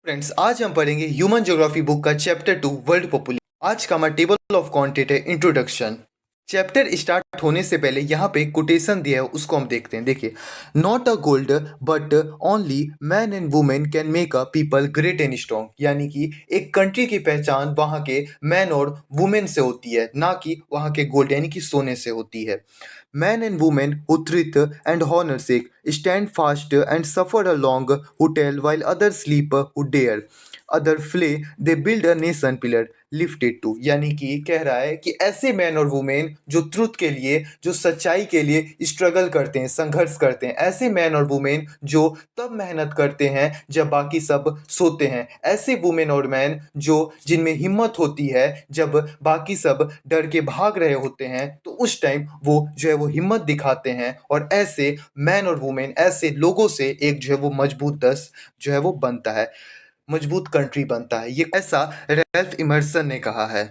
Friends, आज हम पढ़ेंगे ह्यूमन ज्योग्राफी बुक का चैप्टर 2 वर्ल्ड पॉपुलेशन। आज का हमारा टेबल ऑफ कंटेंट है इंट्रोडक्शन। चैप्टर स्टार्ट होने से पहले यहाँ पे कोटेशन दिया है, उसको हम देखते हैं। देखिए, not a gold but only man and women can make a people great and strong. यानी कि एक कंट्री की पहचान वहाँ के मैन और वुमेन से होती है, ना कि वहाँ के गोल्ड यानी कि सोने से होती है। Men and women who truth and honor sake stand fast and suffer along, who tell while others sleep, who dare other flee, they build a nation pillar lifted to. यानी कि कह रहा है कि ऐसे मैन और वुमेन जो truth के लिए, जो सच्चाई के लिए स्ट्रगल करते हैं, संघर्ष करते हैं, ऐसे मैन और वुमेन जो तब मेहनत करते हैं जब बाकी सब सोते हैं, ऐसे वुमेन और मैन जो जिनमें हिम्मत होती है जब बाकी सब डर के भाग रहे होते हैं, तो उस टाइम वो जो है वो हिम्मत दिखाते हैं और ऐसे मैन और वुमेन, ऐसे लोगों से एक जो है वो मजबूत देश जो है वो बनता है, मजबूत कंट्री बनता है। ये ऐसा रैल्फ इमर्सन ने कहा है।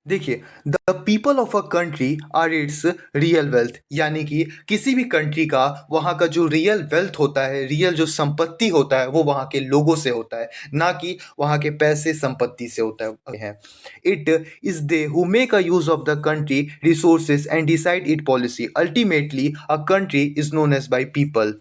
देखिए, the people of a country are its real wealth. यानी कि किसी भी कंट्री का, वहाँ का जो रियल वेल्थ होता है, रियल जो संपत्ति होता है, वो वहाँ के लोगों से होता है, ना कि वहाँ के पैसे संपत्ति से होता है। It is they who make a use of the country resources and decide it policy. Ultimately a country is known as by people.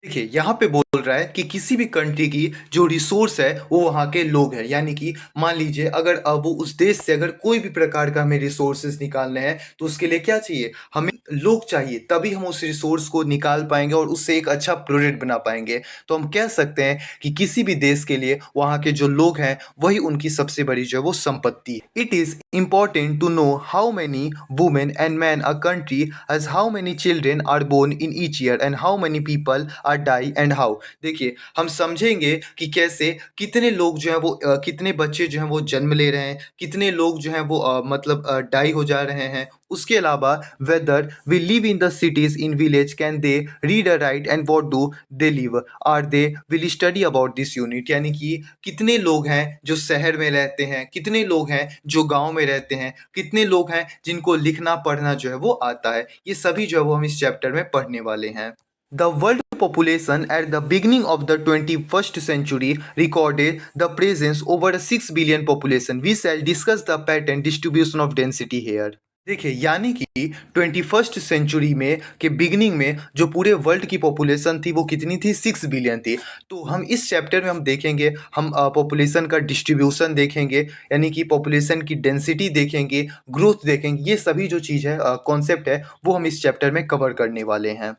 देखिए, यहाँ पे बोल रहा है कि किसी भी कंट्री की जो रिसोर्स है वो वहाँ के लोग हैं। यानी कि मान लीजिए, अगर वो उस देश से अगर कोई भी प्रकार का हमें रिसोर्सेज निकालने हैं, तो उसके लिए क्या चाहिए? हमें लोग चाहिए, तभी हम उस रिसोर्स को निकाल पाएंगे और उससे एक अच्छा प्रोडक्ट बना पाएंगे। तो हम कह सकते हैं कि किसी भी देश के लिए वहाँ के जो लोग हैं वही उनकी सबसे बड़ी जो है वो संपत्ति है। It is important to know how many women and men a country has, how many children are born in each year and how many people are die and how। देखिए, हम समझेंगे कि कैसे कितने लोग जो हैं वो कितने बच्चे जो हैं वो जन्म ले रहे हैं, कितने लोग जो हैं वो मतलब डाई हो जा रहे हैं। उसके अलावा whether we live in the cities in village, can they read a write and what do they live, are they will study about this unit. यानी कि कितने लोग हैं जो शहर में रहते हैं, कितने लोग हैं जो गांव में रहते हैं, कितने लोग हैं जिनको लिखना पढ़ना जो है वो आता है। ये सभी जो है वो हम इस चैप्टर में पढ़ने वाले हैं। The world population at the beginning of the 21st century recorded the presence over a 6 billion population. We shall discuss the pattern distribution of density here. देखिए, यानी कि 21st सेंचुरी में के बिगिनिंग में जो पूरे वर्ल्ड की पॉपुलेशन थी वो कितनी थी? 6 बिलियन थी। तो हम इस चैप्टर में हम देखेंगे, हम पॉपुलेशन का डिस्ट्रीब्यूशन देखेंगे, यानी कि पॉपुलेशन की डेंसिटी देखेंगे, ग्रोथ देखेंगे। ये सभी जो चीज़ है, कॉन्सेप्ट है, वो हम इस चैप्टर में कवर करने वाले हैं।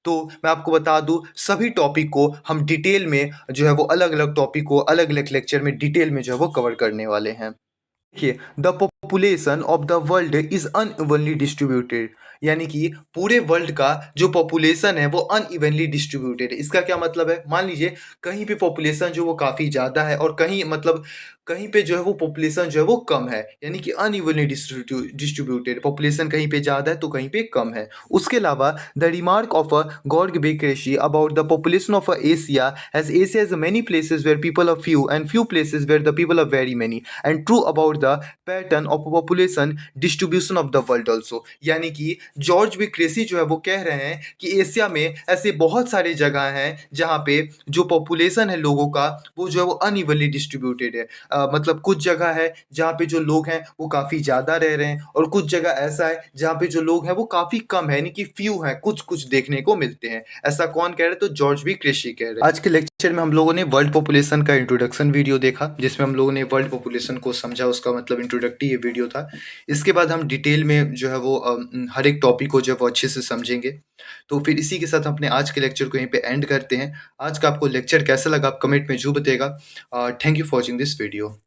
तो मैं आपको बता दूं, सभी टॉपिक को हम डिटेल में जो है वो अलग अलग टॉपिक को अलग अलग लेक्चर में डिटेल में जो है वो कवर करने वाले हैं। देखिए, the population of the world is unevenly distributed. यानी कि पूरे वर्ल्ड का जो पॉपुलेशन है वो अनइवनली डिस्ट्रीब्यूटेड है। इसका क्या मतलब है? मान लीजिए, कहीं पे पॉपुलेशन जो वो काफ़ी ज़्यादा है और कहीं मतलब कहीं पे जो है वो पॉपुलेशन जो है वो कम है, यानी कि अनइवनली डिस्ट्रीब्यूटेड। पॉपुलेशन कहीं पे ज़्यादा है तो कहीं पे कम है। उसके अलावा the remark of a god बेक्रेशी about the population of Asia has many places where people are few and few places where the people are very many, and true about the pattern of population distribution of the world also। यानी कि George बेक्रेशी जो है वो कह रहे हैं कि Asia में ऐसे बहुत सारे जगह हैं जहाँ पे जो पॉपुलेशन है लोगों का वो जो है वो अनइवनली डिस्ट्रीब्यूटेड है। मतलब कुछ जगह है जहाँ पे जो लोग हैं वो काफ़ी ज़्यादा रह रहे हैं और कुछ जगह ऐसा है जहाँ पे जो लोग हैं वो काफ़ी कम है, यानी कि फ्यू हैं, कुछ कुछ देखने को मिलते हैं। ऐसा कौन कह रहे हैं? तो जॉर्ज बी क्रेशी कह रहे हैं। आज के लेक्चर में हम लोगों ने वर्ल्ड पॉपुलेशन का इंट्रोडक्शन वीडियो देखा, जिसमें हम लोगों ने वर्ल्ड पॉपुलेशन को समझा, उसका मतलब इंट्रोडक्टरी ये वीडियो था। इसके बाद हम डिटेल में जो है वो हर एक टॉपिक को जो है वो अच्छे से समझेंगे। तो फिर इसी के साथ अपने आज के लेक्चर को यहीं पे एंड करते हैं। आज का आपको लेक्चर कैसा लगा आप कमेंट में ज़रूर बताइएगा। Thank you for watching this video.